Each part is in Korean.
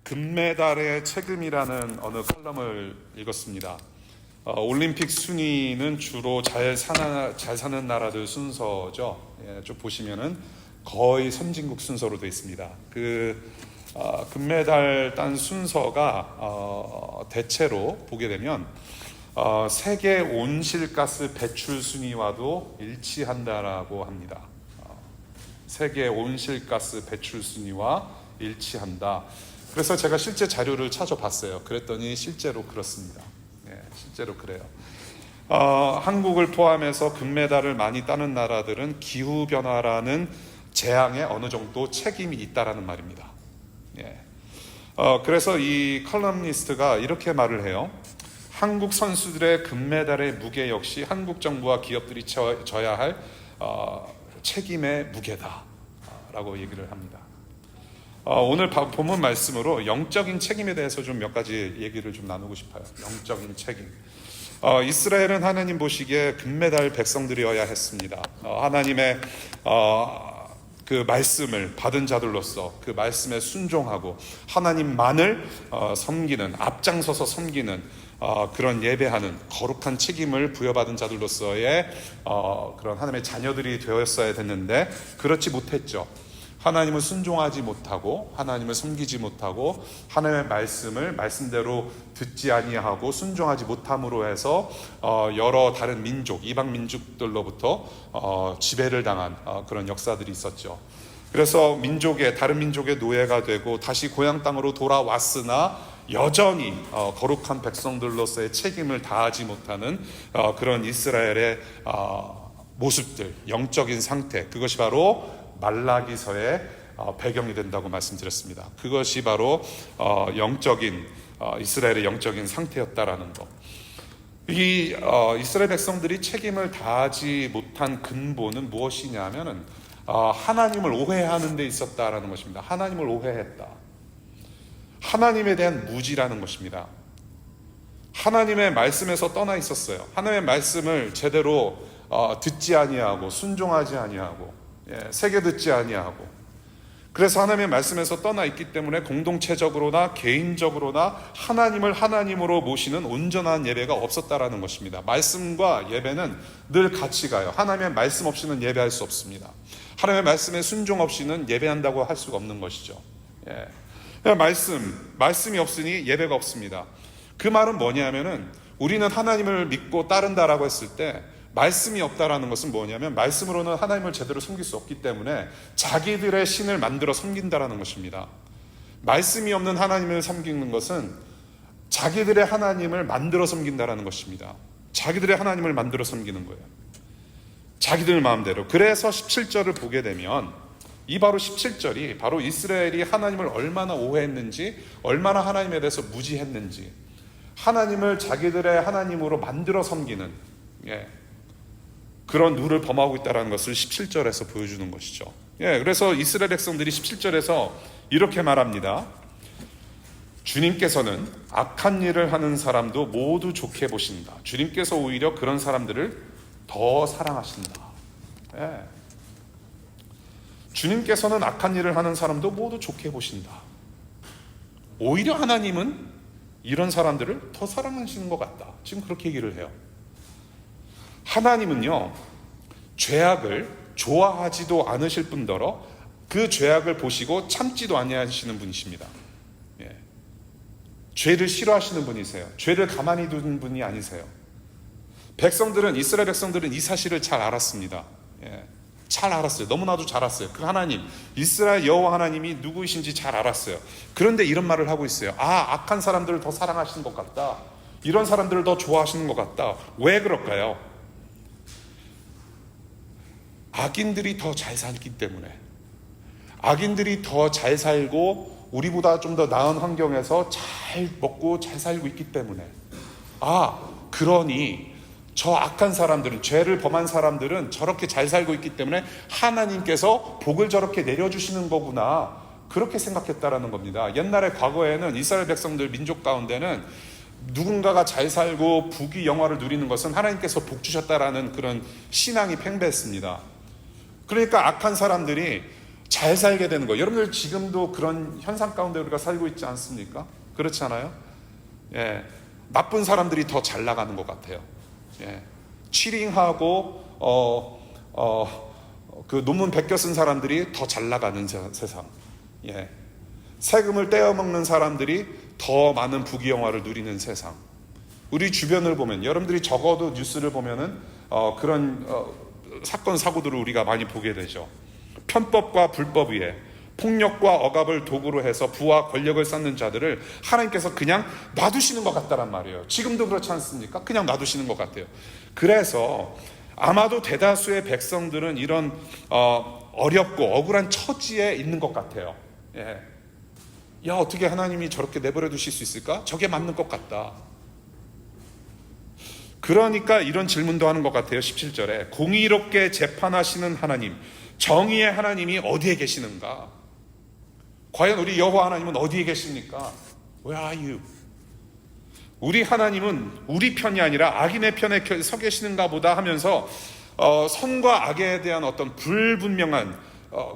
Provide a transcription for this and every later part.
금메달의 책임이라는 어느 컬럼을 읽었습니다. 올림픽 순위는 주로 잘 사는 나라들 순서죠. 쭉 보시면은 거의 선진국 순서로 되어 있습니다. 금메달 딴 순서가 대체로 보게 되면 세계 온실가스 배출 순위와도 일치한다라고 합니다. 세계 온실가스 배출 순위와 일치한다. 그래서 제가 실제 자료를 찾아봤어요. 그랬더니 실제로 그렇습니다. 실제로 그래요. 한국을 포함해서 금메달을 많이 따는 나라들은 기후변화라는 재앙에 어느 정도 책임이 있다라는 말입니다. 그래서 이 컬럼니스트가 이렇게 말을 해요. 한국 선수들의 금메달의 무게 역시 한국 정부와 기업들이 져야 할 책임의 무게다라고 얘기를 합니다. 오늘 본문 말씀으로 영적인 책임에 대해서 좀 몇 가지 얘기를 좀 나누고 싶어요. 영적인 책임. 이스라엘은 하나님 보시기에 금메달 백성들이어야 했습니다. 하나님의 그 말씀을 받은 자들로서 그 말씀에 순종하고 하나님만을 섬기는, 앞장서서 섬기는 그런 예배하는 거룩한 책임을 부여받은 자들로서의 그런 하나님의 자녀들이 되었어야 됐는데 그렇지 못했죠. 하나님을 순종하지 못하고 하나님을 섬기지 못하고 하나님의 말씀을 말씀대로 듣지 아니하고 순종하지 못함으로 해서 여러 다른 민족, 이방 민족들로부터 지배를 당한 그런 역사들이 있었죠. 그래서 다른 민족의 노예가 되고 다시 고향 땅으로 돌아왔으나 여전히 거룩한 백성들로서의 책임을 다하지 못하는 그런 이스라엘의 모습들, 영적인 상태, 그것이 바로 말라기서의 배경이 된다고 말씀드렸습니다. 그것이 바로 이스라엘의 영적인 상태였다라는 것. 이 이스라엘 백성들이 책임을 다하지 못한 근본은 무엇이냐면은 하나님을 오해하는 데 있었다라는 것입니다. 하나님을 오해했다. 하나님에 대한 무지라는 것입니다. 하나님의 말씀에서 떠나 있었어요. 하나님의 말씀을 제대로 듣지 아니하고 순종하지 아니하고 새겨 듣지 아니하고, 그래서 하나님의 말씀에서 떠나 있기 때문에 공동체적으로나 개인적으로나 하나님을 하나님으로 모시는 온전한 예배가 없었다라는 것입니다. 말씀과 예배는 늘 같이 가요. 하나님의 말씀 없이는 예배할 수 없습니다. 하나님의 말씀에 순종 없이는 예배한다고 할 수가 없는 것이죠. 말씀이 없으니 예배가 없습니다. 그 말은 뭐냐면은 우리는 하나님을 믿고 따른다라고 했을 때 말씀이 없다라는 것은 뭐냐면 말씀으로는 하나님을 제대로 섬길 수 없기 때문에 자기들의 신을 만들어 섬긴다라는 것입니다. 말씀이 없는 하나님을 섬기는 것은 자기들의 하나님을 만들어 섬긴다라는 것입니다. 자기들의 하나님을 만들어 섬기는 거예요. 자기들 마음대로. 그래서 17절을 보게 되면 바로 17절이 바로 이스라엘이 하나님을 얼마나 오해했는지, 얼마나 하나님에 대해서 무지했는지, 하나님을 자기들의 하나님으로 만들어 섬기는 그런 누를 범하고 있다는 것을 17절에서 보여주는 것이죠. 그래서 이스라엘 백성들이 17절에서 이렇게 말합니다. 주님께서는 악한 일을 하는 사람도 모두 좋게 보신다. 주님께서 오히려 그런 사람들을 더 사랑하신다. 주님께서는 악한 일을 하는 사람도 모두 좋게 보신다. 오히려 하나님은 이런 사람들을 더 사랑하시는 것 같다. 지금 그렇게 얘기를 해요. 하나님은요, 죄악을 좋아하지도 않으실 뿐더러 그 죄악을 보시고 참지도 아니하시는 분이십니다. 죄를 싫어하시는 분이세요. 죄를 가만히 두는 분이 아니세요. 이스라엘 백성들은 이 사실을 잘 알았습니다. 잘 알았어요. 너무나도 잘 알았어요. 그 하나님, 이스라엘 여호와 하나님이 누구이신지 잘 알았어요. 그런데 이런 말을 하고 있어요. 악한 사람들을 더 사랑하시는 것 같다. 이런 사람들을 더 좋아하시는 것 같다. 왜 그럴까요? 악인들이 더 잘 살기 때문에, 악인들이 더 잘 살고 우리보다 좀 더 나은 환경에서 잘 먹고 잘 살고 있기 때문에, 그러니 저 악한 사람들은, 죄를 범한 사람들은 저렇게 잘 살고 있기 때문에 하나님께서 복을 저렇게 내려주시는 거구나, 그렇게 생각했다라는 겁니다. 옛날에 과거에는 이스라엘 백성들 민족 가운데는 누군가가 잘 살고 부귀 영화를 누리는 것은 하나님께서 복 주셨다라는 그런 신앙이 팽배했습니다. 그러니까 악한 사람들이 잘 살게 되는 거. 여러분들 지금도 그런 현상 가운데 우리가 살고 있지 않습니까? 그렇지 않아요? 예, 나쁜 사람들이 더 잘 나가는 것 같아요. 예, 치링하고 그 논문 베껴 쓴 사람들이 더 잘 나가는 세상. 예, 세금을 떼어먹는 사람들이 더 많은 부귀영화를 누리는 세상. 우리 주변을 보면, 여러분들이 적어도 뉴스를 보면은 그런 사건 사고들을 우리가 많이 보게 되죠. 편법과 불법 위에 폭력과 억압을 도구로 해서 부와 권력을 쌓는 자들을 하나님께서 그냥 놔두시는 것 같다란 말이에요. 지금도 그렇지 않습니까? 그냥 놔두시는 것 같아요. 그래서 아마도 대다수의 백성들은 이런 어렵고 억울한 처지에 있는 것 같아요. 예. 야, 어떻게 하나님이 저렇게 내버려 두실 수 있을까? 저게 맞는 것 같다. 그러니까 이런 질문도 하는 것 같아요. 17절에 공의롭게 재판하시는 하나님, 정의의 하나님이 어디에 계시는가? 과연 우리 여호와 하나님은 어디에 계십니까? Where are you? 우리 하나님은 우리 편이 아니라 악인의 편에 서 계시는가 보다 하면서 선과 악에 대한 어떤 불분명한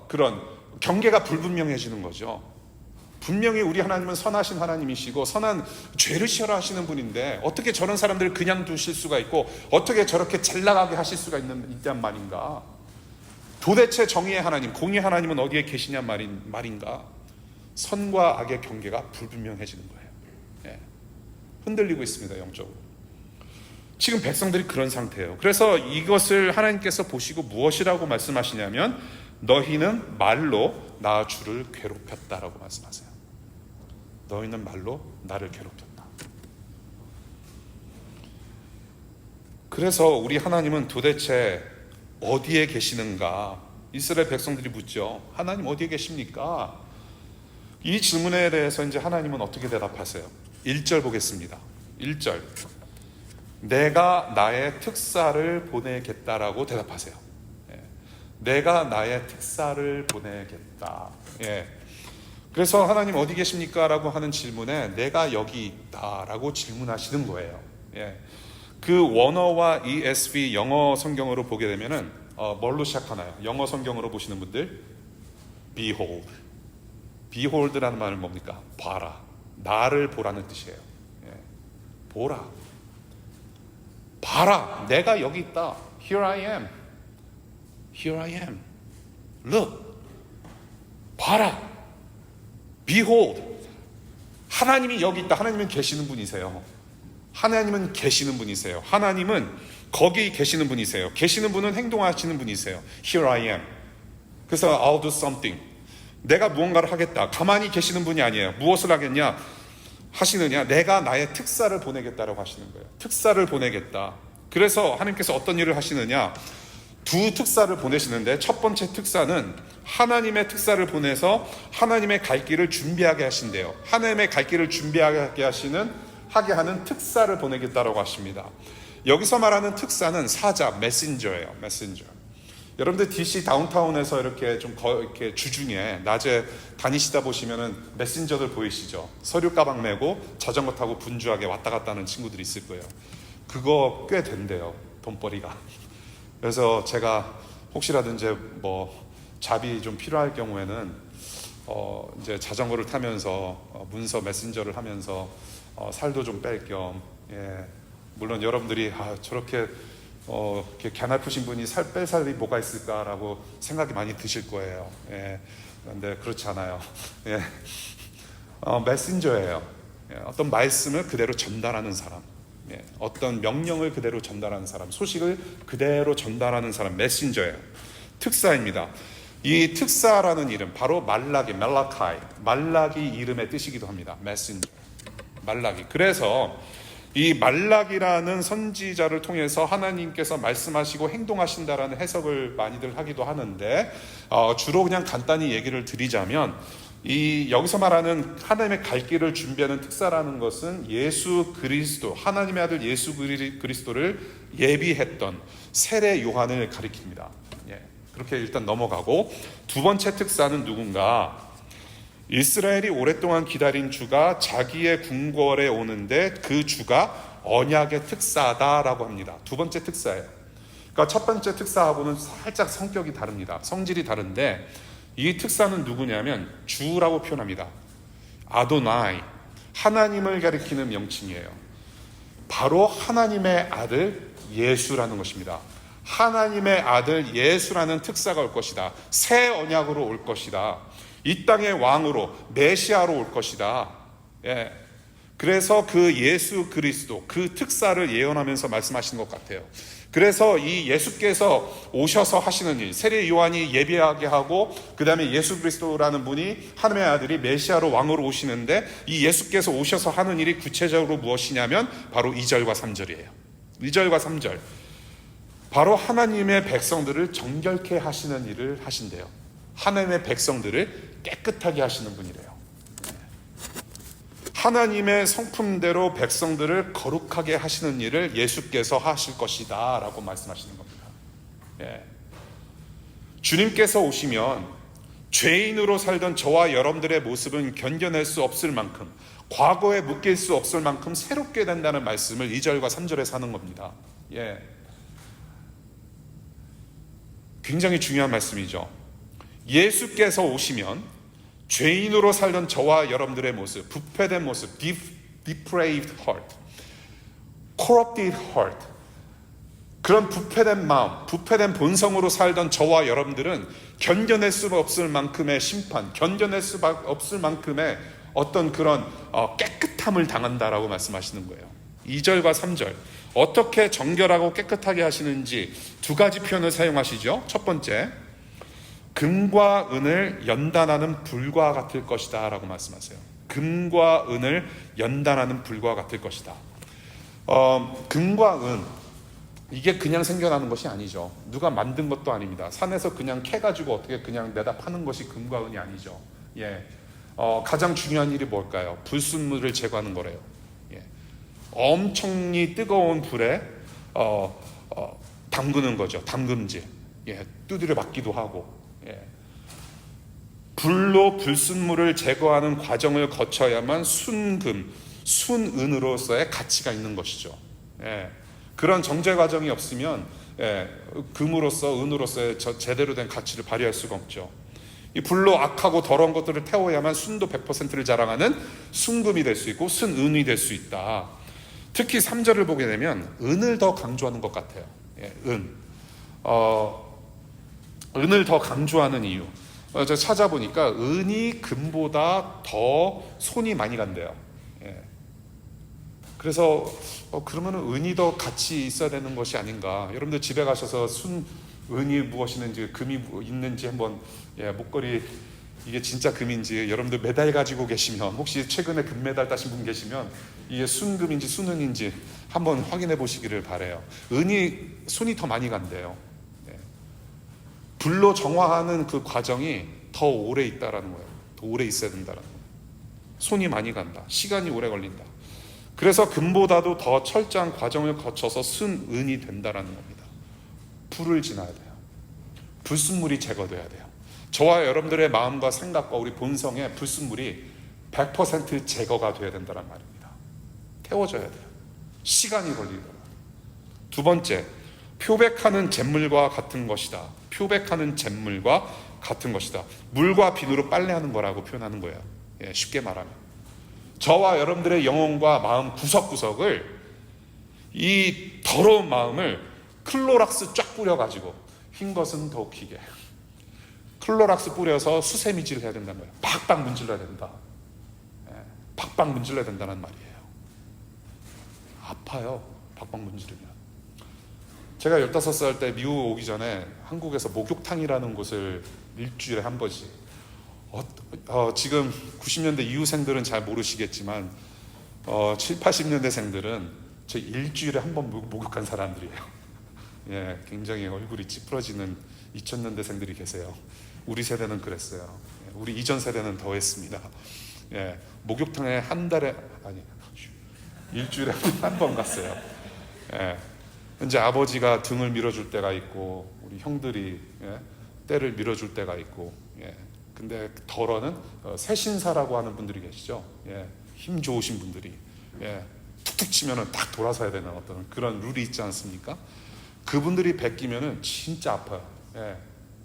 그런 경계가 불분명해지는 거죠. 분명히 우리 하나님은 선하신 하나님이시고 선한 죄를 시하라 하시는 분인데 어떻게 저런 사람들을 그냥 두실 수가 있고 어떻게 저렇게 잘 나가게 하실 수가 있단 말인가? 도대체 정의의 하나님, 공의의 하나님은 어디에 계시냐 말인가? 선과 악의 경계가 불분명해지는 거예요. 예. 흔들리고 있습니다, 영적으로. 지금 백성들이 그런 상태예요. 그래서 이것을 하나님께서 보시고 무엇이라고 말씀하시냐면 너희는 말로 나 주를 괴롭혔다라고 말씀하세요. 너희는 말로 나를 괴롭혔다. 그래서 우리 하나님은 도대체 어디에 계시는가? 이스라엘 백성들이 묻죠. 하나님 어디에 계십니까? 이 질문에 대해서 이제 하나님은 어떻게 대답하세요? 1절 보겠습니다. 1절. 내가 나의 특사를 보내겠다라고 대답하세요. 예. 내가 나의 특사를 보내겠다. 예. 그래서 하나님 어디 계십니까? 라고 하는 질문에 내가 여기 있다라고 질문하시는 거예요. 예. 그 원어와 ESV 영어 성경으로 보게 되면은 뭘로 시작하나요? 영어 성경으로 보시는 분들 Behold. Behold라는 말은 뭡니까? 봐라. 나를 보라는 뜻이에요. 예. 보라. 봐라. 내가 여기 있다. Here I am. Here I am. Look. 봐라. Behold. 하나님이 여기 있다. 하나님은 계시는 분이세요. 하나님은 계시는 분이세요. 하나님은 거기 계시는 분이세요. 계시는 분은 행동하시는 분이세요. Here I am. 그래서 I'll do something. 내가 무언가를 하겠다. 가만히 계시는 분이 아니에요. 무엇을 하겠냐? 하시느냐? 내가 나의 특사를 보내겠다라고 하시는 거예요. 특사를 보내겠다. 그래서 하나님께서 어떤 일을 하시느냐? 두 특사를 보내시는데 첫 번째 특사는 하나님의 특사를 보내서 하나님의 갈 길을 준비하게 하신대요. 하나님의 갈 길을 준비하게 하게 하는 특사를 보내겠다라고 하십니다. 여기서 말하는 특사는 사자, 메신저예요. 메신저. 여러분들 DC 다운타운에서 이렇게 좀 이렇게 주중에 낮에 다니시다 보시면은 메신저들 보이시죠? 서류 가방 메고 자전거 타고 분주하게 왔다 갔다 하는 친구들이 있을 거예요. 그거 꽤 된대요, 돈벌이가. 그래서 제가 혹시라도 이제 뭐 잡이 좀 필요할 경우에는 이제 자전거를 타면서 문서 메신저를 하면서 살도 좀 뺄 겸, 예. 물론 여러분들이 저렇게 이렇게 갸날프신 분이 살 뺄 살이 뭐가 있을까라고 생각이 많이 드실 거예요. 예. 그런데 그렇지 않아요. 예. 메신저예요. 예. 어떤 말씀을 그대로 전달하는 사람, 예. 어떤 명령을 그대로 전달하는 사람, 소식을 그대로 전달하는 사람, 메신저예요. 특사입니다. 이 특사라는 이름 바로 말라기 이름의 뜻이기도 합니다. 메신저. 말라기. 그래서 이 말라기라는 선지자를 통해서 하나님께서 말씀하시고 행동하신다라는 해석을 많이들 하기도 하는데 주로 그냥 간단히 얘기를 드리자면 이 여기서 말하는 하나님의 갈 길을 준비하는 특사라는 것은 예수 그리스도, 하나님의 아들 예수 그리스도를 예비했던 세례 요한을 가리킵니다. 예, 그렇게 일단 넘어가고 두 번째 특사는 누군가? 이스라엘이 오랫동안 기다린 주가 자기의 궁궐에 오는데 그 주가 언약의 특사다라고 합니다. 두 번째 특사예요. 그러니까 첫 번째 특사하고는 살짝 성격이 다릅니다. 성질이 다른데 이 특사는 누구냐면 주라고 표현합니다. 아도나이, 하나님을 가리키는 명칭이에요. 바로 하나님의 아들 예수라는 것입니다. 하나님의 아들 예수라는 특사가 올 것이다. 새 언약으로 올 것이다. 이 땅의 왕으로 메시아로 올 것이다. 예. 그래서 그 예수 그리스도 그 특사를 예언하면서 말씀하시는 것 같아요. 그래서 이 예수께서 오셔서 하시는 일, 세례 요한이 예배하게 하고 그 다음에 예수 그리스도라는 분이 하나님의 아들이 메시아로 왕으로 오시는데 이 예수께서 오셔서 하는 일이 구체적으로 무엇이냐면 바로 2절과 3절이에요. 2절과 3절. 바로 하나님의 백성들을 정결케 하시는 일을 하신대요. 하나님의 백성들을 깨끗하게 하시는 분이래요. 하나님의 성품대로 백성들을 거룩하게 하시는 일을 예수께서 하실 것이다 라고 말씀하시는 겁니다. 예. 주님께서 오시면 죄인으로 살던 저와 여러분들의 모습은 견뎌낼 수 없을 만큼, 과거에 묶일 수 없을 만큼 새롭게 된다는 말씀을 2절과 3절에서 하는 겁니다. 예. 굉장히 중요한 말씀이죠. 예수께서 오시면 죄인으로 살던 저와 여러분들의 모습, 부패된 모습, depraved heart, corrupted heart, 그런 부패된 마음, 부패된 본성으로 살던 저와 여러분들은 견뎌낼 수 없을 만큼의 심판, 견뎌낼 수 없을 만큼의 어떤 그런 깨끗함을 당한다라고 말씀하시는 거예요. 2절과 3절. 어떻게 정결하고 깨끗하게 하시는지 두 가지 표현을 사용하시죠. 첫 번째, 금과 은을 연단하는 불과 같을 것이다 라고 말씀하세요. 금과 은을 연단하는 불과 같을 것이다. 금과 은, 이게 그냥 생겨나는 것이 아니죠. 누가 만든 것도 아닙니다. 산에서 그냥 캐가지고 어떻게 그냥 내다 파는 것이 금과 은이 아니죠. 예. 가장 중요한 일이 뭘까요? 불순물을 제거하는 거래요. 예. 엄청히 뜨거운 불에 담그는 거죠. 담금질. 예. 두드려 맞기도 하고. 예. 불로 불순물을 제거하는 과정을 거쳐야만 순금, 순은으로서의 가치가 있는 것이죠. 예. 그런 정제 과정이 없으면 금으로서 은으로서의 제대로 된 가치를 발휘할 수가 없죠. 이 불로 악하고 더러운 것들을 태워야만 순도 100%를 자랑하는 순금이 될 수 있고 순은이 될 수 있다. 특히 3절을 보게 되면 은을 더 강조하는 것 같아요. 예, 은을 더 강조하는 이유. 제가 찾아보니까 은이 금보다 더 손이 많이 간대요. 예. 그래서 그러면 은이 더 가치 있어야 되는 것이 아닌가. 여러분들 집에 가셔서 은이 무엇이는지, 금이 있는지 한번, 목걸이 이게 진짜 금인지 여러분들 메달 가지고 계시면, 혹시 최근에 금메달 따신 분 계시면 이게 순금인지 순은인지 한번 확인해 보시기를 바래요. 은이 손이 더 많이 간대요. 불로 정화하는 그 과정이 더 오래 있다라는 거예요. 더 오래 있어야 된다는 거예요. 손이 많이 간다. 시간이 오래 걸린다. 그래서 금보다도 더 철저한 과정을 거쳐서 순은이 된다라는 겁니다. 불을 지나야 돼요. 불순물이 제거돼야 돼요. 저와 여러분들의 마음과 생각과 우리 본성의 불순물이 100% 제거가 돼야 된다는 말입니다. 태워져야 돼요. 시간이 걸리더라고요. 두 번째, 표백하는 잿물과 같은 것이다. 표백하는 잿물과 같은 것이다. 물과 비누로 빨래하는 거라고 표현하는 거예요. 쉽게 말하면 저와 여러분들의 영혼과 마음 구석구석을, 이 더러운 마음을 클로락스 쫙 뿌려가지고, 흰 것은 더욱 희게 클로락스 뿌려서 수세미질을 해야 된다는 거예요. 박박 문질러야 된다. 박박 문질러야 된다는 말이에요. 아파요. 박박 문지르면. 제가 15살 때 미국 오기 전에 한국에서 목욕탕이라는 곳을 일주일에 한 번씩, 지금 90년대 이후생들은 잘 모르시겠지만 7, 80년대생들은 저 일주일에 한 번 목욕한 사람들이에요. 예, 굉장히 얼굴이 찌푸러지는 2000년대생들이 계세요. 우리 세대는 그랬어요. 우리 이전 세대는 더 했습니다. 예, 목욕탕에 일주일에 한 번 갔어요. 예. 이제 아버지가 등을 밀어줄 때가 있고, 우리 형들이 때를 밀어줄 때가 있고, 근데 덜어는 세신사라고 하는 분들이 계시죠. 힘 좋으신 분들이 툭툭 치면은 딱 돌아서야 되는 어떤 그런 룰이 있지 않습니까? 그분들이 베끼면은 진짜 아파요.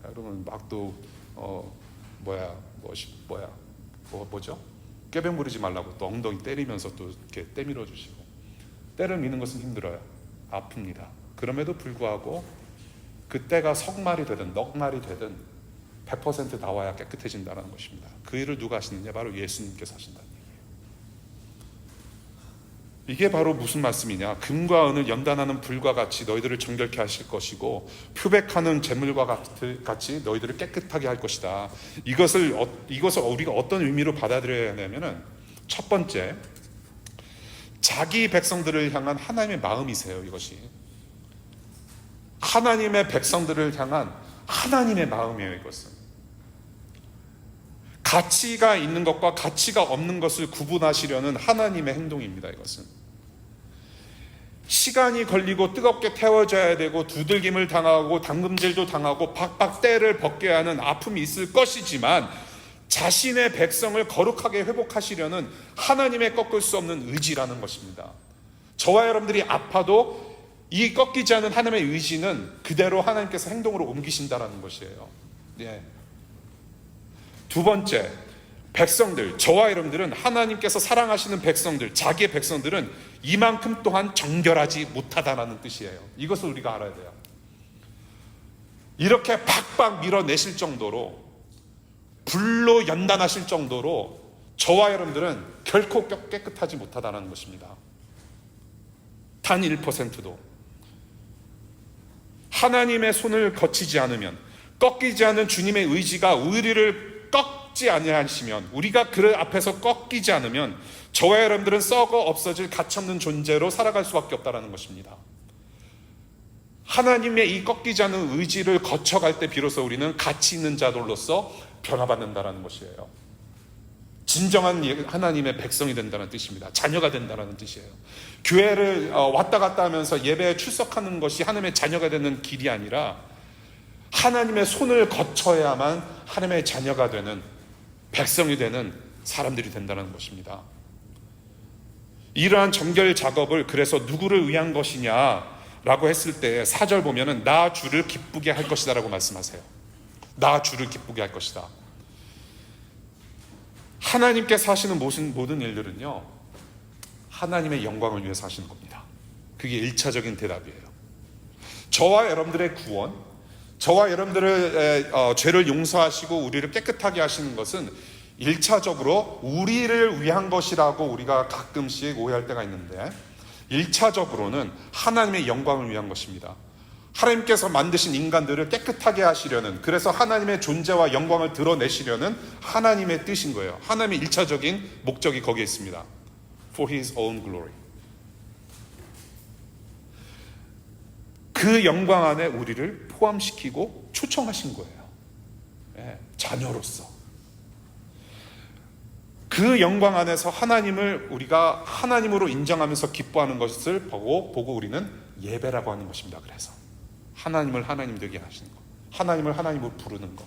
여러분 막 또 뭐죠? 꾀병 부리지 말라고 또 엉덩이 때리면서 또 이렇게 때밀어 주시고. 때를 미는 것은 힘들어요. 아픕니다. 그럼에도 불구하고 그 때가 석말이 되든 넉말이 되든 100% 나와야 깨끗해진다는 것입니다. 그 일을 누가 하시느냐? 바로 예수님께서 하신다는 얘기예요. 이게 바로 무슨 말씀이냐? 금과 은을 연단하는 불과 같이 너희들을 정결케 하실 것이고 표백하는 재물과 같이 너희들을 깨끗하게 할 것이다. 이것을 우리가 어떤 의미로 받아들여야 하냐면은, 첫 번째, 자기 백성들을 향한 하나님의 마음이세요. 이것이 하나님의 백성들을 향한 하나님의 마음이에요. 이것은 가치가 있는 것과 가치가 없는 것을 구분하시려는 하나님의 행동입니다. 이것은 시간이 걸리고 뜨겁게 태워져야 되고 두들김을 당하고 당금질도 당하고 박박 때를 벗게 하는 아픔이 있을 것이지만, 자신의 백성을 거룩하게 회복하시려는 하나님의 꺾을 수 없는 의지라는 것입니다. 저와 여러분들이 아파도 이 꺾이지 않은 하나님의 의지는 그대로 하나님께서 행동으로 옮기신다라는 것이에요. 예. 두 번째, 백성들, 저와 여러분들은 하나님께서 사랑하시는 백성들, 자기의 백성들은 이만큼 또한 정결하지 못하다라는 뜻이에요. 이것을 우리가 알아야 돼요. 이렇게 박박 밀어내실 정도로, 불로 연단하실 정도로 저와 여러분들은 결코 깨끗하지 못하다는 것입니다. 단 1%도 하나님의 손을 거치지 않으면, 꺾이지 않은 주님의 의지가 우리를 꺾지 아니하시면, 우리가 그 앞에서 꺾이지 않으면 저와 여러분들은 썩어 없어질 가치없는 존재로 살아갈 수밖에 없다는 것입니다. 하나님의 이 꺾이지 않는 의지를 거쳐갈 때 비로소 우리는 가치 있는 자들로서 변화받는다는 것이에요. 진정한 하나님의 백성이 된다는 뜻입니다. 자녀가 된다는 뜻이에요. 교회를 왔다 갔다 하면서 예배에 출석하는 것이 하나님의 자녀가 되는 길이 아니라, 하나님의 손을 거쳐야만 하나님의 자녀가 되는, 백성이 되는 사람들이 된다는 것입니다. 이러한 정결 작업을 그래서 누구를 위한 것이냐라고 했을 때 4절 보면은 나 주를 기쁘게 할 것이다 라고 말씀하세요. 나 주를 기쁘게 할 것이다. 하나님께서 하시는 모든 일들은요, 하나님의 영광을 위해서 하시는 겁니다. 그게 1차적인 대답이에요. 저와 여러분들의 구원, 저와 여러분들의 죄를 용서하시고 우리를 깨끗하게 하시는 것은 1차적으로 우리를 위한 것이라고 우리가 가끔씩 오해할 때가 있는데, 1차적으로는 하나님의 영광을 위한 것입니다. 하나님께서 만드신 인간들을 깨끗하게 하시려는, 그래서 하나님의 존재와 영광을 드러내시려는 하나님의 뜻인 거예요. 하나님의 1차적인 목적이 거기에 있습니다. For His own glory. 그 영광 안에 우리를 포함시키고 초청하신 거예요. 예, 자녀로서. 그 영광 안에서 하나님을 우리가 하나님으로 인정하면서 기뻐하는 것을 보고 우리는 예배라고 하는 것입니다. 그래서 하나님을 하나님 되게 하시는 것, 하나님을 하나님으로 부르는 것,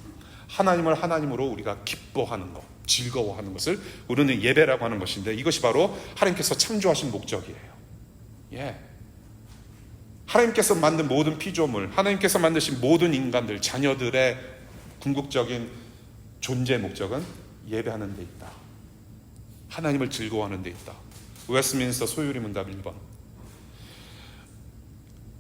하나님을 하나님으로 우리가 기뻐하는 것, 즐거워하는 것을 우리는 예배라고 하는 것인데, 이것이 바로 하나님께서 창조하신 목적이에요. 예. 하나님께서 만든 모든 피조물, 하나님께서 만드신 모든 인간들, 자녀들의 궁극적인 존재의 목적은 예배하는 데 있다. 하나님을 즐거워하는 데 있다. 웨스트민스터 소유리 문답 1번.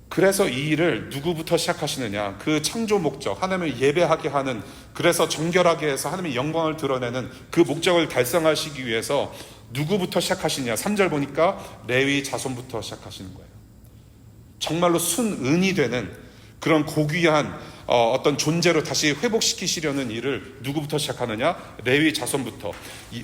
그래서 이 일을 누구부터 시작하시느냐? 그 창조 목적, 하나님을 예배하게 하는, 그래서 정결하게 해서 하나님의 영광을 드러내는 그 목적을 달성하시기 위해서 누구부터 시작하시냐? 3절 보니까 레위 자손부터 시작하시는 거예요. 정말로 순은이 되는 그런 고귀한 어떤 존재로 다시 회복시키시려는 일을 누구부터 시작하느냐? 레위 자손부터.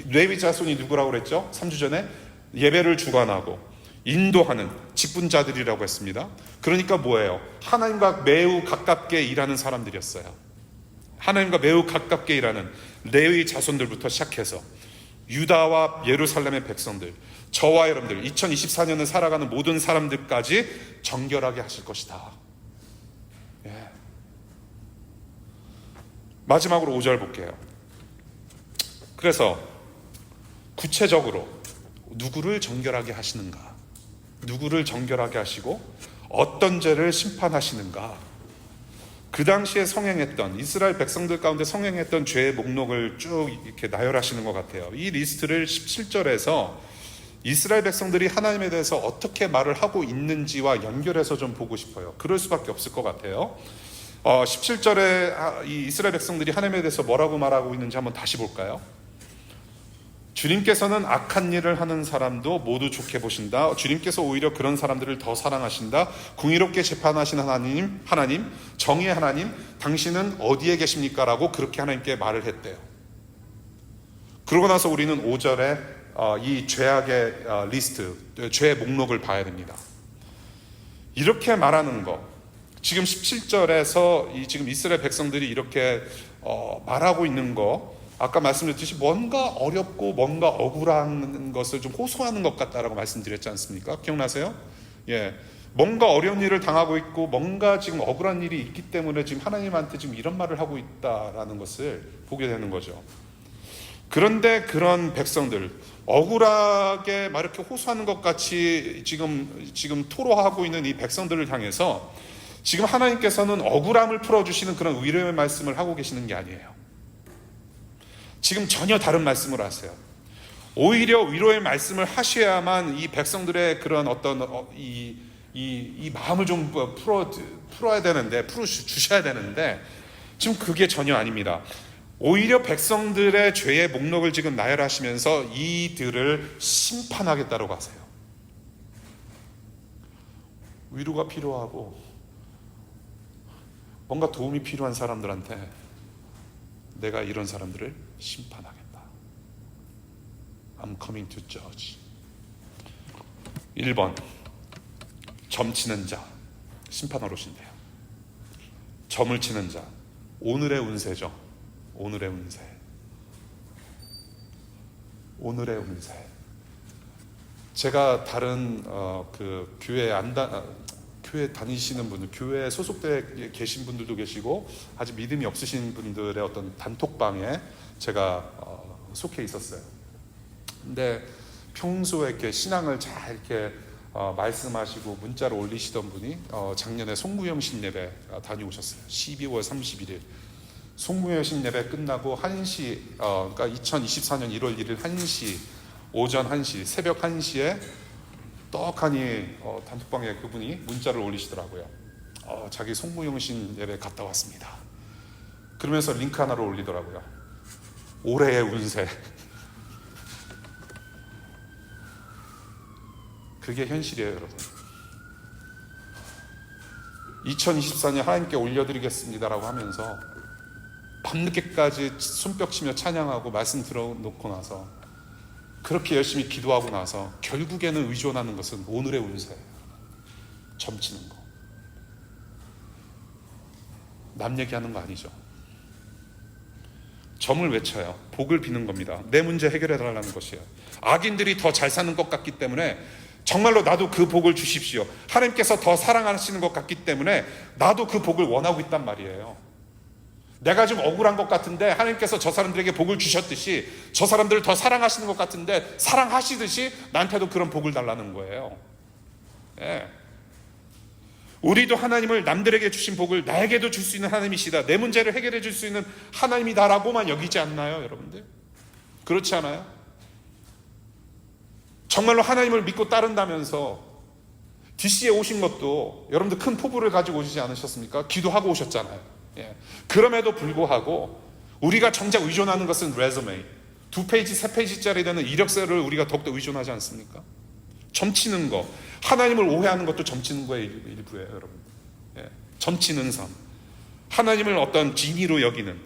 레위 자손이 누구라고 그랬죠? 3주 전에 예배를 주관하고 인도하는 직분자들이라고 했습니다. 그러니까 뭐예요? 하나님과 매우 가깝게 일하는 사람들이었어요. 하나님과 매우 가깝게 일하는 레위 자손들부터 시작해서 유다와 예루살렘의 백성들, 저와 여러분들, 2024년을 살아가는 모든 사람들까지 정결하게 하실 것이다. 예. 마지막으로 5절 볼게요. 그래서 구체적으로 누구를 정결하게 하시는가? 누구를 정결하게 하시고 어떤 죄를 심판하시는가? 그 당시에 성행했던 이스라엘 백성들 가운데 성행했던 죄의 목록을 쭉 이렇게 나열하시는 것 같아요. 이 리스트를 17절에서 이스라엘 백성들이 하나님에 대해서 어떻게 말을 하고 있는지와 연결해서 좀 보고 싶어요. 그럴 수밖에 없을 것 같아요. 17절에 이 이스라엘 백성들이 하나님에 대해서 뭐라고 말하고 있는지 한번 다시 볼까요? 주님께서는 악한 일을 하는 사람도 모두 좋게 보신다. 주님께서 오히려 그런 사람들을 더 사랑하신다. 궁의롭게 재판하시는 하나님, 정의의 하나님, 당신은 어디에 계십니까? 라고 그렇게 하나님께 말을 했대요. 그러고 나서 우리는 5절에 이 죄악의 리스트, 죄의 목록을 봐야 됩니다. 이렇게 말하는 거, 지금 17절에서 지금 이스라엘 백성들이 이렇게 말하고 있는 거, 아까 말씀드렸듯이 뭔가 어렵고 뭔가 억울한 것을 좀 호소하는 것 같다라고 말씀드렸지 않습니까? 기억나세요? 예, 뭔가 어려운 일을 당하고 있고 뭔가 지금 억울한 일이 있기 때문에 지금 하나님한테 지금 이런 말을 하고 있다라는 것을 보게 되는 거죠. 그런데 그런 백성들, 억울하게 막 이렇게 호소하는 것 같이 지금 토로하고 있는 이 백성들을 향해서 지금 하나님께서는 억울함을 풀어주시는 그런 위로의 말씀을 하고 계시는 게 아니에요. 지금 전혀 다른 말씀을 하세요. 오히려 위로의 말씀을 하셔야만 이 백성들의 그런 어떤 이 마음을 좀 풀어야 되는데, 풀어주셔야 되는데 지금 그게 전혀 아닙니다. 오히려 백성들의 죄의 목록을 지금 나열하시면서 이들을 심판하겠다고 하세요. 위로가 필요하고 뭔가 도움이 필요한 사람들한테 내가 이런 사람들을 심판하겠다. I'm coming to judge. 1번, 점치는 자, 심판하러 오신대요. 점을 치는 자, 오늘의 운세죠. 오늘의 운세. 오늘의 운세. 제가 다른 그 교회 다니시는 분들, 교회에 소속되어 계신 분들도 계시고 아직 믿음이 없으신 분들의 어떤 단톡방에 제가 속해 있었어요. 근데 평소에 이렇게 신앙을 잘 이렇게 말씀하시고 문자를 올리시던 분이 작년에 송무영 신예배 다녀오셨어요. 12월 31일 송무영 신예배 끝나고 1시, 그러니까 2024년 1월 1일 1시, 오전 1시, 새벽 1시에 떡하니 단톡방에 그분이 문자를 올리시더라고요. 자기 송무영신 예배 갔다 왔습니다. 그러면서 링크 하나를 올리더라고요. 올해의 운세. 그게 현실이에요, 여러분. 2024년 하나님께 올려드리겠습니다라고 하면서 밤늦게까지 손뼉치며 찬양하고 말씀 들어놓고 나서 그렇게 열심히 기도하고 나서 결국에는 의존하는 것은 오늘의 운세예요. 점치는 거. 남 얘기하는 거 아니죠. 점을 외쳐요. 복을 비는 겁니다. 내 문제 해결해 달라는 것이에요. 악인들이 더 잘 사는 것 같기 때문에 정말로 나도 그 복을 주십시오. 하나님께서 더 사랑하시는 것 같기 때문에 나도 그 복을 원하고 있단 말이에요. 내가 좀 억울한 것 같은데 하나님께서 저 사람들에게 복을 주셨듯이 저 사람들을 더 사랑하시는 것 같은데 사랑하시듯이 나한테도 그런 복을 달라는 거예요. 예. 우리도 하나님을 남들에게 주신 복을 나에게도 줄 수 있는 하나님이시다, 내 문제를 해결해 줄 수 있는 하나님이다라고만 여기지 않나요, 여러분들? 그렇지 않아요? 정말로 하나님을 믿고 따른다면서 DC에 오신 것도 여러분들 큰 포부를 가지고 오시지 않으셨습니까? 기도하고 오셨잖아요. 예. 그럼에도 불구하고 우리가 정작 의존하는 것은 레즈메, 2페이지, 3페이지짜리 되는 이력서를 우리가 더욱더 의존하지 않습니까? 점치는 거, 하나님을 오해하는 것도 점치는 거의 일부예요, 여러분. 예. 점치는 삶, 하나님을 어떤 진의로 여기는,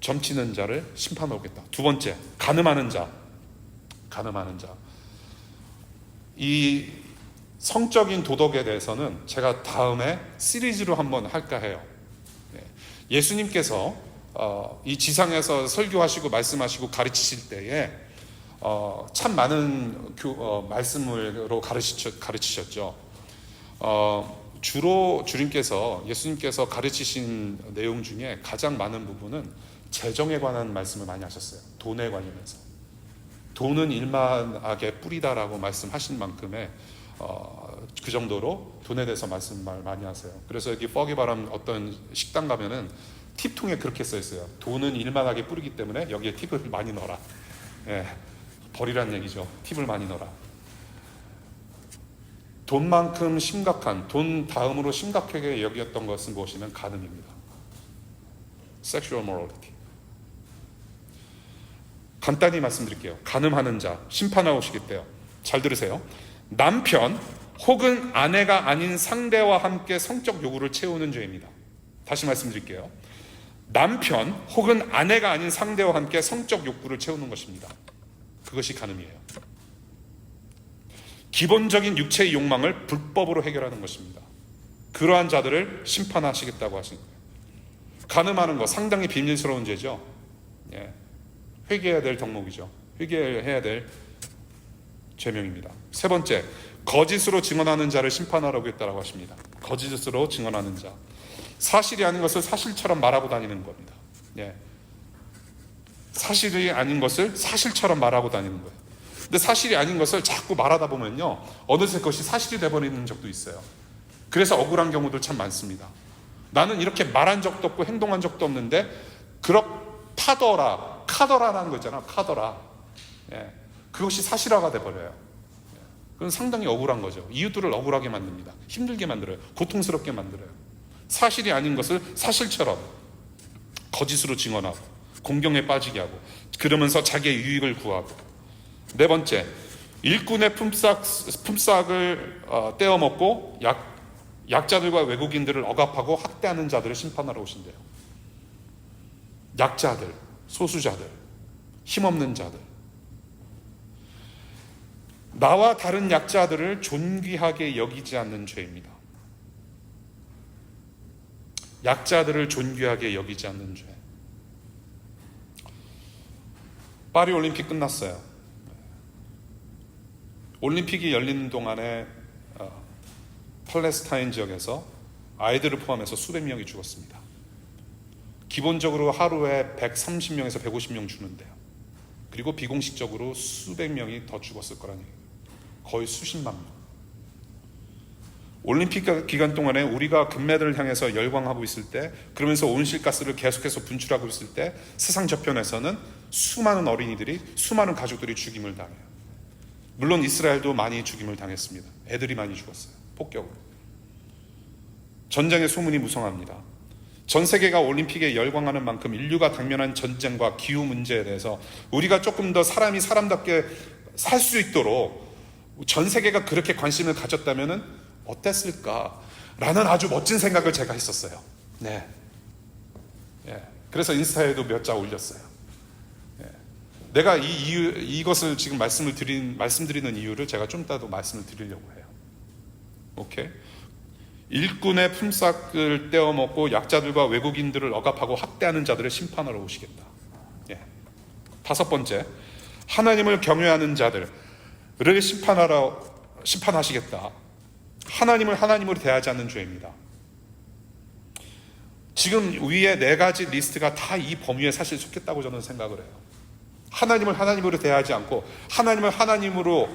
점치는 자를 심판하겠다. 두 번째, 간음하는 자. 간음하는 자. 이 성적인 도덕에 대해서는 제가 다음에 시리즈로 한번 할까 해요. 예수님께서 이 지상에서 설교하시고 말씀하시고 가르치실 때에 참 많은 말씀으로 가르치셨죠. 주로 예수님께서 가르치신 내용 중에 가장 많은 부분은 재정에 관한 말씀을 많이 하셨어요. 돈에 관련해서. 돈은 일만하게 뿌리다라고 말씀하신 만큼에 그 정도로 돈에 대해서 말씀 많이 하세요. 그래서 여기 뻐기바람 어떤 식당 가면은 팁통에 그렇게 써 있어요. 돈은 일만하게 뿌리기 때문에 여기에 팁을 많이 넣어라. 예, 버리란 얘기죠. 팁을 많이 넣어라. 돈만큼 심각한, 돈 다음으로 심각하게 여겼던 것은 무엇이면 간음입니다. Sexual morality. 간단히 말씀드릴게요. 간음하는 자 심판하고 오시겠대요. 잘 들으세요. 남편 혹은 아내가 아닌 상대와 함께 성적 요구를 채우는 죄입니다. 다시 말씀드릴게요. 남편 혹은 아내가 아닌 상대와 함께 성적 욕구를 채우는 것입니다. 그것이 간음이에요. 기본적인 육체의 욕망을 불법으로 해결하는 것입니다. 그러한 자들을 심판하시겠다고 하신 거예요. 간음하는 거 상당히 비밀스러운 죄죠. 예. 회개해야 될 덕목이죠. 회개해야 될 죄명입니다. 세 번째, 거짓으로 증언하는 자를 심판하라고 했다고 하십니다. 거짓으로 증언하는 자. 사실이 아닌 것을 사실처럼 말하고 다니는 겁니다. 예. 사실이 아닌 것을 사실처럼 말하고 다니는 거예요. 근데 사실이 아닌 것을 자꾸 말하다 보면요, 어느새 그것이 사실이 돼버리는 적도 있어요. 그래서 억울한 경우도 참 많습니다. 나는 이렇게 말한 적도 없고 행동한 적도 없는데 그렇다더라, 카더라라는 거 있잖아. 카더라. 예. 그것이 사실화가 돼버려요. 예. 그건 상당히 억울한 거죠. 이웃들을 억울하게 만듭니다. 힘들게 만들어요. 고통스럽게 만들어요. 사실이 아닌 것을 사실처럼 거짓으로 증언하고 공경에 빠지게 하고 그러면서 자기의 유익을 구하고. 네 번째, 일꾼의 품삯을 떼어먹고 약자들과 외국인들을 억압하고 학대하는 자들을 심판하러 오신대요. 약자들, 소수자들, 힘없는 자들, 나와 다른 약자들을 존귀하게 여기지 않는 죄입니다. 약자들을 존귀하게 여기지 않는 죄. 파리 올림픽 끝났어요. 올림픽이 열리는 동안에 팔레스타인 지역에서 아이들을 포함해서 수백 명이 죽었습니다. 기본적으로 하루에 130명에서 150명 죽는데요. 그리고 비공식적으로 수백 명이 더 죽었을 거라는 얘기예요. 거의 수십만 명. 올림픽 기간 동안에 우리가 금메달을 향해서 열광하고 있을 때, 그러면서 온실가스를 계속해서 분출하고 있을 때 세상 저편에서는 수많은 어린이들이, 수많은 가족들이 죽임을 당해요. 물론 이스라엘도 많이 죽임을 당했습니다. 애들이 많이 죽었어요. 폭격으로. 전쟁의 소문이 무성합니다. 전 세계가 올림픽에 열광하는 만큼 인류가 당면한 전쟁과 기후 문제에 대해서 우리가 조금 더 사람이 사람답게 살 수 있도록 전 세계가 그렇게 관심을 가졌다면 어땠을까라는 아주 멋진 생각을 제가 했었어요. 네. 예. 그래서 인스타에도 몇 자 올렸어요. 예. 내가 이것을 지금 말씀드리는 이유를 제가 좀 이따도 말씀을 드리려고 해요. 오케이? 일꾼의 품삯을 떼어먹고 약자들과 외국인들을 억압하고 학대하는 자들을 심판하러 오시겠다. 예. 다섯 번째, 하나님을 경외하는 자들을 심판하시겠다. 하나님을 하나님으로 대하지 않는 죄입니다. 지금 위에 네 가지 리스트가 다 이 범위에 사실 속했다고 저는 생각을 해요. 하나님을 하나님으로 대하지 않고 하나님을 하나님으로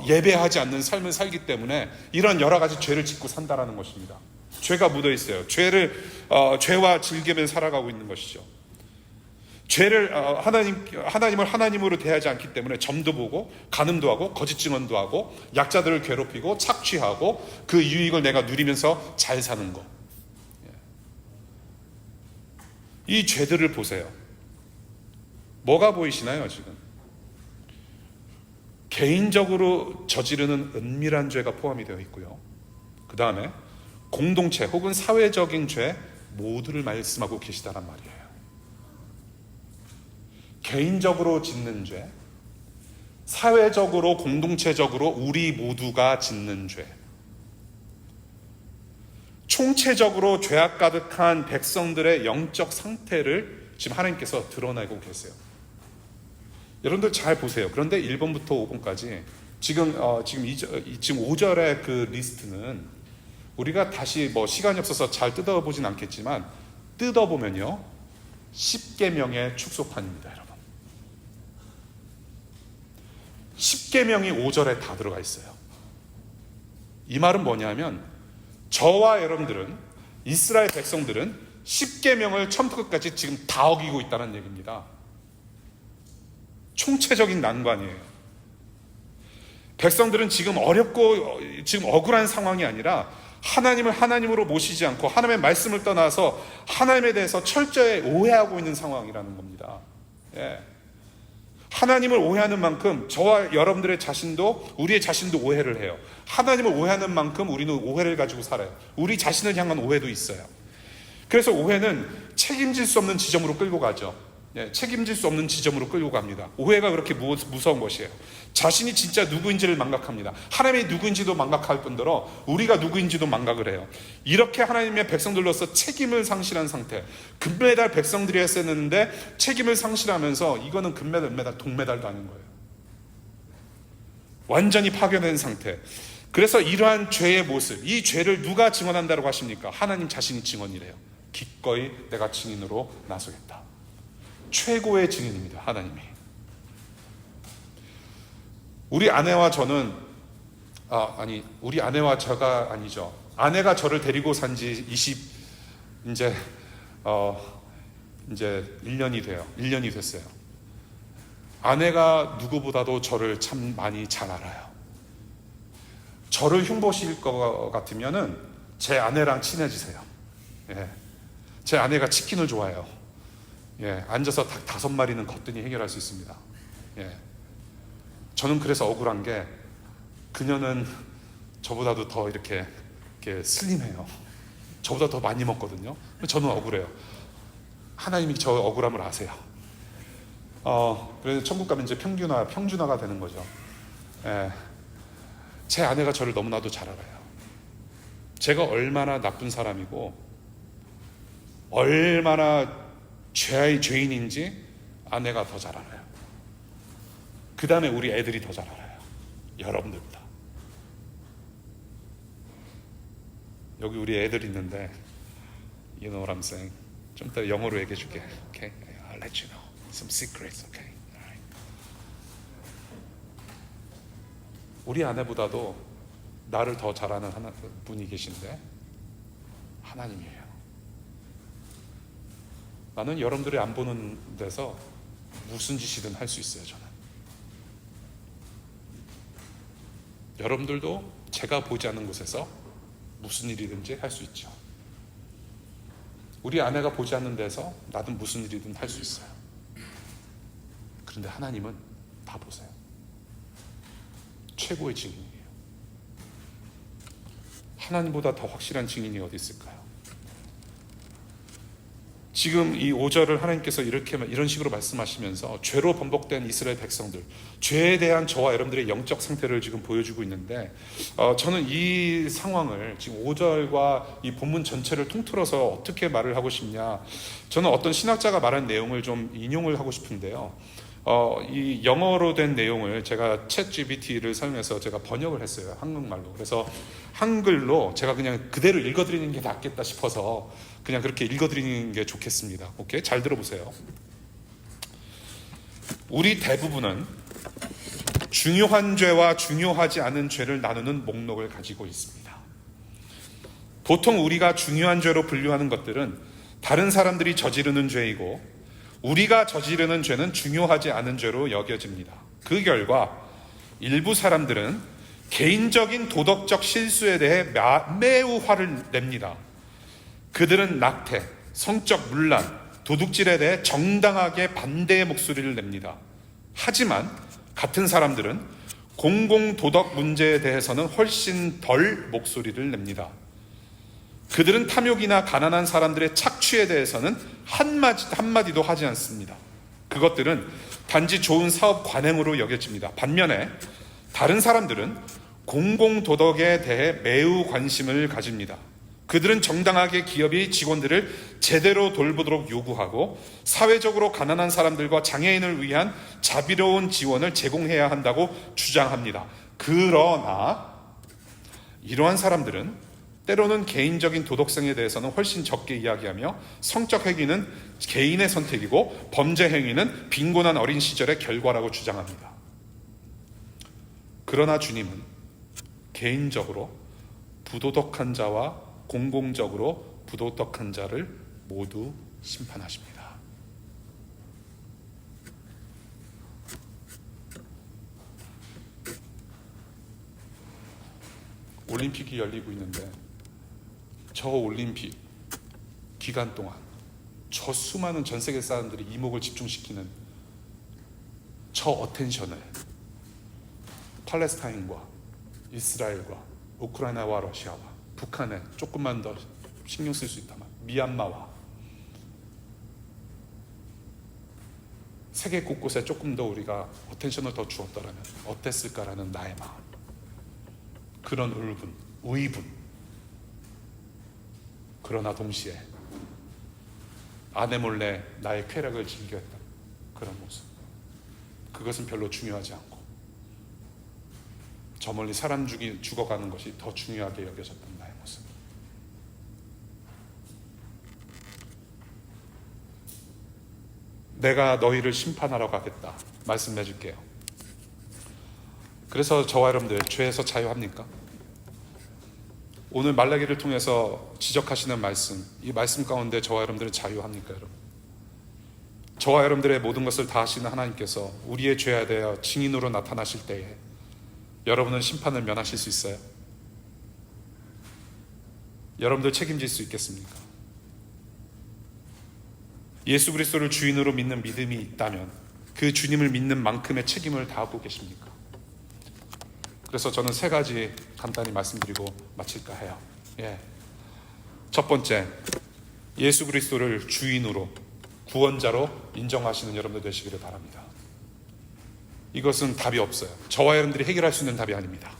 예배하지 않는 삶을 살기 때문에 이런 여러 가지 죄를 짓고 산다라는 것입니다. 죄가 묻어 있어요. 죄와 즐기며 살아가고 있는 것이죠. 죄를 하나님을 하나님으로 대하지 않기 때문에 점도 보고 간음도 하고 거짓 증언도 하고 약자들을 괴롭히고 착취하고 그 유익을 내가 누리면서 잘 사는 것. 이 죄들을 보세요. 뭐가 보이시나요 지금? 개인적으로 저지르는 은밀한 죄가 포함이 되어 있고요. 그 다음에 공동체 혹은 사회적인 죄 모두를 말씀하고 계시다란 말이에요. 개인적으로 짓는 죄, 사회적으로 공동체적으로 우리 모두가 짓는 죄, 총체적으로 죄악 가득한 백성들의 영적 상태를 지금 하나님께서 드러내고 계세요. 여러분들 잘 보세요. 그런데 1번부터 5번까지 지금 5절의 그 리스트는 우리가 다시 시간이 없어서 잘 뜯어보진 않겠지만 뜯어보면요 10계명의 축소판입니다. 여러분 10계명이 5절에 다 들어가 있어요. 이 말은 뭐냐면 저와 여러분들은, 이스라엘 백성들은 10계명을 처음부터 끝까지 지금 다 어기고 있다는 얘기입니다. 총체적인 난관이에요. 백성들은 지금 어렵고 지금 억울한 상황이 아니라 하나님을 하나님으로 모시지 않고 하나님의 말씀을 떠나서 하나님에 대해서 철저히 오해하고 있는 상황이라는 겁니다. 예. 하나님을 오해하는 만큼 저와 여러분들의 자신도, 우리의 자신도 오해를 해요. 하나님을 오해하는 만큼 우리는 오해를 가지고 살아요. 우리 자신을 향한 오해도 있어요. 그래서 오해는 책임질 수 없는 지점으로 끌고 가죠. 예, 책임질 수 없는 지점으로 끌고 갑니다. 오해가 그렇게 무서운 것이에요. 자신이 진짜 누구인지를 망각합니다. 하나님이 누구인지도 망각할 뿐더러 우리가 누구인지도 망각을 해요. 이렇게 하나님의 백성들로서 책임을 상실한 상태, 금메달 백성들이 했었는데 책임을 상실하면서 이거는 금메달, 은메달, 동메달도 아닌 거예요. 완전히 파괴된 상태. 그래서 이러한 죄의 모습, 이 죄를 누가 증언한다고 하십니까? 하나님 자신이 증언이래요. 기꺼이 내가 증인으로 나서겠다. 최고의 증인입니다. 하나님이. 우리 아내와 저는 우리 아내와 저가 아니죠. 아내가 저를 데리고 산 지 이제 1년이 돼요. 1년이 됐어요. 아내가 누구보다도 저를 참 많이 잘 알아요. 저를 흉보실 것 같으면은 제 아내랑 친해지세요. 예. 제 아내가 치킨을 좋아해요. 예. 앉아서 닭 5마리는 거뜬히 해결할 수 있습니다. 예. 저는 그래서 억울한 게 그녀는 저보다도 더 이렇게 슬림해요. 저보다 더 많이 먹거든요. 저는 억울해요. 하나님이 저 억울함을 아세요. 그래서 천국 가면 이제 평준화가 되는 거죠. 예. 제 아내가 저를 너무나도 잘 알아요. 제가 얼마나 나쁜 사람이고 얼마나 죄인인지 아내가 더 잘 알아요. 그 다음에 우리 애들이 더 잘 알아요. 여러분들보다. 여기 우리 애들 있는데 You know what I'm saying? 좀 더 영어로 얘기해 줄게. Okay? I'll let you know some secrets. Okay? Alright. 우리 아내보다도 나를 더 잘 아는 분이 계신데 하나님이에요. 나는 여러분들이 안 보는 데서 무슨 짓이든 할 수 있어요. 저는. 여러분들도 제가 보지 않는 곳에서 무슨 일이든지 할 수 있죠. 우리 아내가 보지 않는 데서 나는 무슨 일이든 할 수 있어요. 그런데 하나님은 다 보세요. 최고의 증인이에요. 하나님보다 더 확실한 증인이 어디 있을까요? 지금 이 5절을 하나님께서 이런 식으로 말씀하시면서 죄로 번복된 이스라엘 백성들, 죄에 대한 저와 여러분들의 영적 상태를 지금 보여주고 있는데 저는 이 상황을 지금 5절과 이 본문 전체를 통틀어서 어떻게 말을 하고 싶냐, 저는 어떤 신학자가 말한 내용을 좀 인용을 하고 싶은데요. 이 영어로 된 내용을 제가 챗 GPT를 사용해서 제가 번역을 했어요. 한국말로. 그래서 한글로 제가 그냥 그대로 읽어드리는 게 낫겠다 싶어서 그냥 그렇게 읽어드리는 게 좋겠습니다. 오케이? 잘 들어보세요. 우리 대부분은 중요한 죄와 중요하지 않은 죄를 나누는 목록을 가지고 있습니다. 보통 우리가 중요한 죄로 분류하는 것들은 다른 사람들이 저지르는 죄이고 우리가 저지르는 죄는 중요하지 않은 죄로 여겨집니다. 그 결과 일부 사람들은 개인적인 도덕적 실수에 대해 매우 화를 냅니다. 그들은 낙태, 성적 문란, 도둑질에 대해 정당하게 반대의 목소리를 냅니다. 하지만 같은 사람들은 공공도덕 문제에 대해서는 훨씬 덜 목소리를 냅니다. 그들은 탐욕이나 가난한 사람들의 착취에 대해서는 한마디도 하지 않습니다. 그것들은 단지 좋은 사업 관행으로 여겨집니다. 반면에 다른 사람들은 공공도덕에 대해 매우 관심을 가집니다. 그들은 정당하게 기업이 직원들을 제대로 돌보도록 요구하고 사회적으로 가난한 사람들과 장애인을 위한 자비로운 지원을 제공해야 한다고 주장합니다. 그러나 이러한 사람들은 때로는 개인적인 도덕성에 대해서는 훨씬 적게 이야기하며 성적 행위는 개인의 선택이고 범죄 행위는 빈곤한 어린 시절의 결과라고 주장합니다. 그러나 주님은 개인적으로 부도덕한 자와 공공적으로 부도덕한 자를 모두 심판하십니다. 올림픽이 열리고 있는데 저 올림픽 기간 동안 저 수많은 전 세계 사람들이 이목을 집중시키는 저 어텐션을 팔레스타인과 이스라엘과 우크라이나와 러시아와 북한에 조금만 더 신경 쓸 수 있다면 미얀마와 세계 곳곳에 조금 더 우리가 어텐션을 더 주었더라면 어땠을까라는 나의 마음, 그런 울분, 의분, 그러나 동시에 아내 몰래 나의 쾌락을 즐겼던 그런 모습, 그것은 별로 중요하지 않고 저 멀리 사람 죽어가는 것이 더 중요하게 여겨졌던 나의 모습. 내가 너희를 심판하러 가겠다 말씀해 줄게요. 그래서 저와 여러분들 죄에서 자유합니까? 오늘 말라기를 통해서 지적하시는 말씀, 이 말씀 가운데 저와 여러분들은 자유합니까, 여러분? 저와 여러분들의 모든 것을 다 하시는 하나님께서 우리의 죄에 대하여 증인으로 나타나실 때에 여러분은 심판을 면하실 수 있어요? 여러분들 책임질 수 있겠습니까? 예수 그리스도를 주인으로 믿는 믿음이 있다면 그 주님을 믿는 만큼의 책임을 다하고 계십니까? 그래서 저는 세 가지 간단히 말씀드리고 마칠까 해요. 첫 번째, 예수 그리스도를 주인으로 구원자로 인정하시는 여러분들 되시기를 바랍니다. 이것은 답이 없어요. 저와 여러분들이 해결할 수 있는 답이 아닙니다.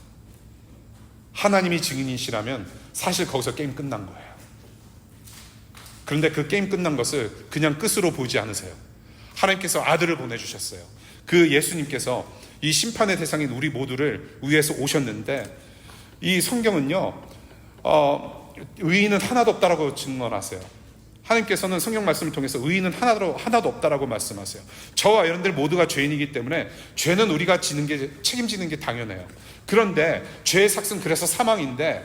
하나님이 증인이시라면 사실 거기서 게임 끝난 거예요. 그런데 그 게임 끝난 것을 그냥 끝으로 보지 않으세요. 하나님께서 아들을 보내주셨어요. 그 예수님께서 이 심판의 대상인 우리 모두를 위해서 오셨는데, 이 성경은요 의인은 하나도 없다라고 증언하세요. 하나님께서는 성경 말씀을 통해서 의인은 하나도 없다라고 말씀하세요. 저와 여러분들 모두가 죄인이기 때문에 죄는 우리가 책임지는 게 당연해요. 그런데 죄의 삭은 그래서 사망인데,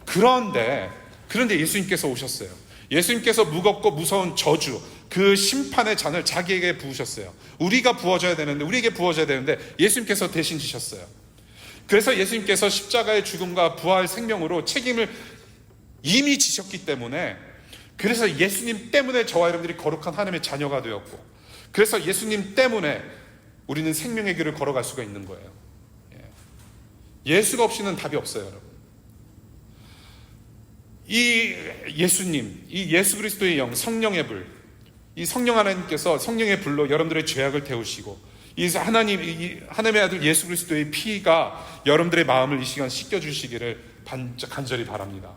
그런데 예수님께서 오셨어요. 예수님께서 무겁고 무서운 저주, 그 심판의 잔을 자기에게 부으셨어요. 우리에게 부어져야 되는데 예수님께서 대신 지셨어요. 그래서 예수님께서 십자가의 죽음과 부활 생명으로 책임을 이미 지셨기 때문에, 그래서 예수님 때문에 저와 여러분들이 거룩한 하나님의 자녀가 되었고, 그래서 예수님 때문에 우리는 생명의 길을 걸어갈 수가 있는 거예요. 예수가 없이는 답이 없어요, 여러분. 이 예수님, 이 예수 그리스도의 영, 성령의 불, 이 성령 하나님께서 성령의 불로 여러분들의 죄악을 태우시고, 이 하나님의 아들 예수 그리스도의 피가 여러분들의 마음을 이 시간 씻겨주시기를 간절히 바랍니다.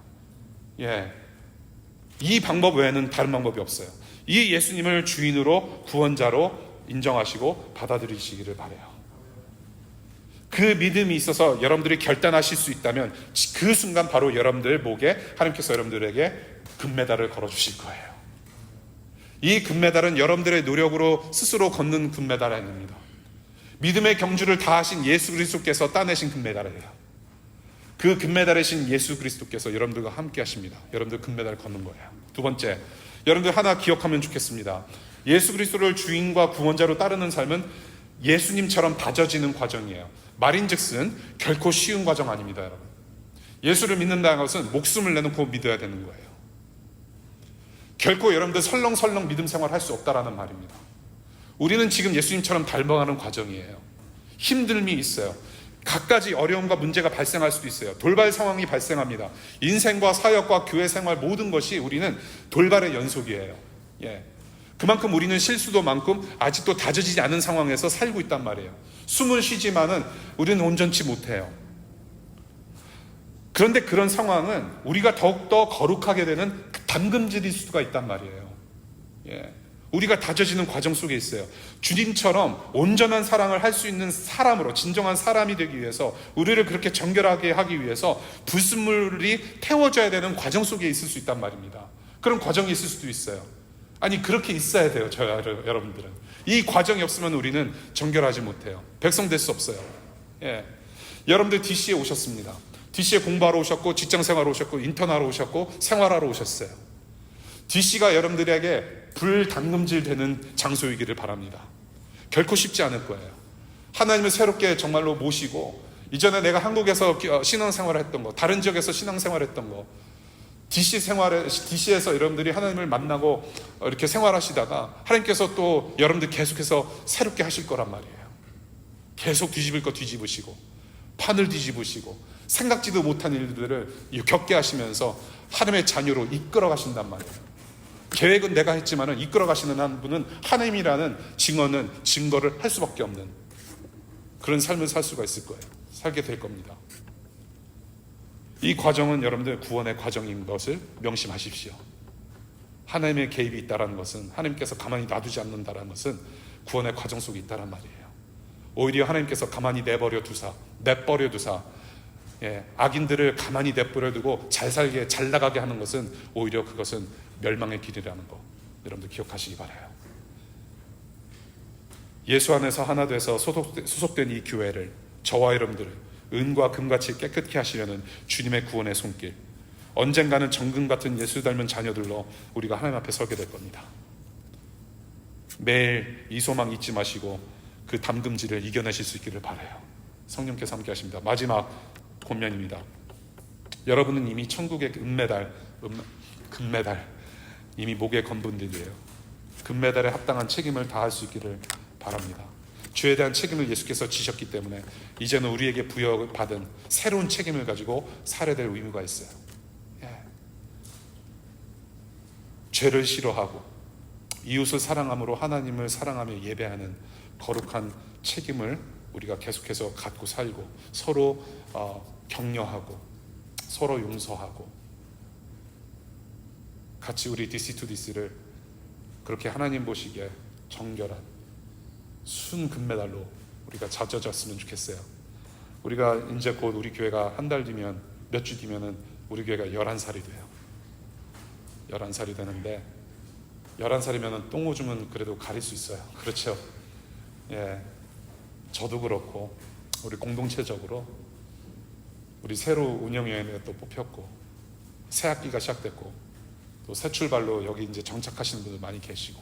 이 방법 외에는 다른 방법이 없어요. 이 예수님을 주인으로 구원자로 인정하시고 받아들이시기를 바라요. 그 믿음이 있어서 여러분들이 결단하실 수 있다면 그 순간 바로 여러분들 목에 하나님께서 여러분들에게 금메달을 걸어주실 거예요. 이 금메달은 여러분들의 노력으로 스스로 걷는 금메달이 아닙니다. 믿음의 경주를 다하신 예수 그리스도께서 따내신 금메달이에요. 그 금메달이신 예수 그리스도께서 여러분들과 함께 하십니다. 여러분들 금메달 걷는 거예요. 두 번째, 여러분들 하나 기억하면 좋겠습니다. 예수 그리스도를 주인과 구원자로 따르는 삶은 예수님처럼 다져지는 과정이에요. 말인즉슨 결코 쉬운 과정 아닙니다, 여러분. 예수를 믿는다는 것은 목숨을 내놓고 믿어야 되는 거예요. 결코 여러분들 설렁설렁 믿음 생활 할 수 없다라는 말입니다. 우리는 지금 예수님처럼 닮아가는 과정이에요. 힘듦이 있어요. 갖가지 어려움과 문제가 발생할 수도 있어요. 돌발 상황이 발생합니다. 인생과 사역과 교회 생활 모든 것이 우리는 돌발의 연속이에요. 그만큼 우리는 실수도 많고 아직도 다져지지 않은 상황에서 살고 있단 말이에요. 숨은 쉬지만은 우리는 온전치 못해요. 그런데 그런 상황은 우리가 더욱더 거룩하게 되는 담금질일 수가 있단 말이에요. 우리가 다져지는 과정 속에 있어요. 주님처럼 온전한 사랑을 할 수 있는 사람으로, 진정한 사람이 되기 위해서, 우리를 그렇게 정결하게 하기 위해서 불순물이 태워져야 되는 과정 속에 있을 수 있단 말입니다. 그런 과정이 있을 수도 있어요. 아니, 그렇게 있어야 돼요. 여러분들은 이 과정이 없으면 우리는 정결하지 못해요. 백성 될 수 없어요. 여러분들 DC에 오셨습니다. DC에 공부하러 오셨고, 직장 생활하러 오셨고, 인턴하러 오셨고, 생활하러 오셨어요. DC가 여러분들에게 불담금질 되는 장소이기를 바랍니다. 결코 쉽지 않을 거예요. 하나님을 새롭게 정말로 모시고, 이전에 내가 한국에서 신앙생활을 했던 거, 다른 지역에서 신앙생활을 했던 거, DC에서 여러분들이 하나님을 만나고 이렇게 생활하시다가 하나님께서 또 여러분들 계속해서 새롭게 하실 거란 말이에요. 계속 뒤집을 거 뒤집으시고, 판을 뒤집으시고, 생각지도 못한 일들을 겪게 하시면서 하나님의 자녀로 이끌어 가신단 말이에요. 계획은 내가 했지만 이끌어 가시는 한 분은 하나님이라는 증거를 할 수밖에 없는 그런 삶을 살 수가 있을 거예요. 살게 될 겁니다. 이 과정은 여러분들 구원의 과정인 것을 명심하십시오. 하나님의 개입이 있다는 것은, 하나님께서 가만히 놔두지 않는다는 것은 구원의 과정 속에 있다는 말이에요. 오히려 하나님께서 가만히 내버려 두사, 악인들을 가만히 내버려 두고 잘 살게, 잘 나가게 하는 것은 오히려 그것은 멸망의 길이라는 거, 여러분들 기억하시기 바라요. 예수 안에서 하나 돼서 소속된 이 교회를, 저와 여러분들을 은과 금같이 깨끗게 하시려는 주님의 구원의 손길, 언젠가는 정금 같은 예수 닮은 자녀들로 우리가 하나님 앞에 서게 될 겁니다. 매일 이 소망 잊지 마시고 그 담금질을 이겨내실 수 있기를 바라요. 성령께서 함께 하십니다. 마지막 권면입니다. 여러분은 이미 천국의 금메달 이미 목에 건 분들이에요. 금메달에 합당한 책임을 다할 수 있기를 바랍니다. 죄에 대한 책임을 예수께서 지셨기 때문에 이제는 우리에게 부여받은 새로운 책임을 가지고 살아야 될 의무가 있어요. 죄를 싫어하고 이웃을 사랑함으로 하나님을 사랑하며 예배하는 거룩한 책임을 우리가 계속해서 갖고 살고, 서로 격려하고 서로 용서하고 같이 우리 DC2DC를 그렇게 하나님 보시기에 정결한 순 금메달로 우리가 다져졌으면 좋겠어요. 우리가 이제 곧 우리 교회가 한 달 뒤면, 몇 주 뒤면은 우리 교회가 11살이 돼요. 11살이 되는데 11살이면은 똥오줌은 그래도 가릴 수 있어요. 그렇죠? 저도 그렇고 우리 공동체적으로 우리 새로 운영위원회가 또 뽑혔고 새 학기가 시작됐고 또 새 출발로 여기 이제 정착하시는 분들 많이 계시고,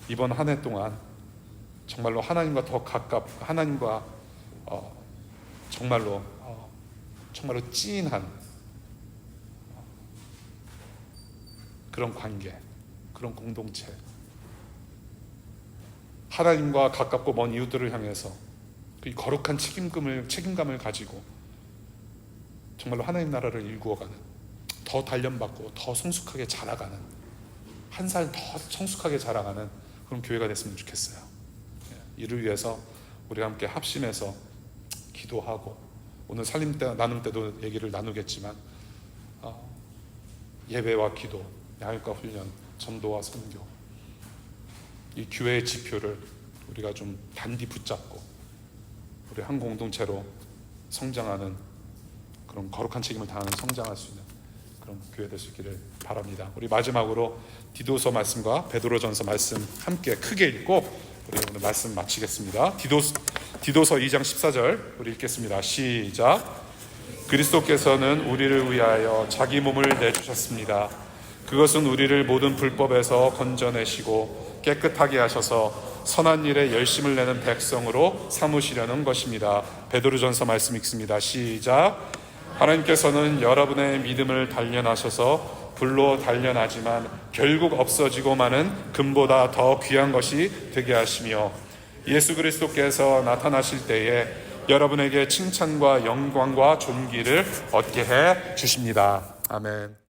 이번 한 해 동안 정말로 하나님과 더 하나님과 정말로 찐한 그런 관계, 그런 공동체, 하나님과 가깝고 먼 이웃들을 향해서 그 거룩한 책임감을 가지고 정말로 하나님 나라를 일구어가는, 더 단련받고 더 성숙하게 자라가는, 한 살 더 성숙하게 자라가는 그런 교회가 됐으면 좋겠어요. 이를 위해서 우리가 함께 합심해서 기도하고, 오늘 살림 나눔 때도 얘기를 나누겠지만 예배와 기도, 양육과 훈련, 전도와 선교, 이 교회의 지표를 우리가 좀 단디 붙잡고 우리 한 공동체로 성장하는 그런 거룩한 책임을 다하는, 성장할 수 있는 그런 교회 될 수 있기를 바랍니다. 우리 마지막으로 디도서 말씀과 베드로전서 말씀 함께 크게 읽고 우리 오늘 말씀 마치겠습니다. 디도서 2장 14절 우리 읽겠습니다. 시작. 그리스도께서는 우리를 위하여 자기 몸을 내주셨습니다. 그것은 우리를 모든 불법에서 건져내시고 깨끗하게 하셔서 선한 일에 열심을 내는 백성으로 삼으시려는 것입니다. 베드로전서 말씀 읽습니다. 시작. 하나님께서는 여러분의 믿음을 단련하셔서 불로 단련하지만 결국 없어지고 마는 금보다 더 귀한 것이 되게 하시며, 예수 그리스도께서 나타나실 때에 여러분에게 칭찬과 영광과 존귀를 얻게 해 주십니다. 아멘.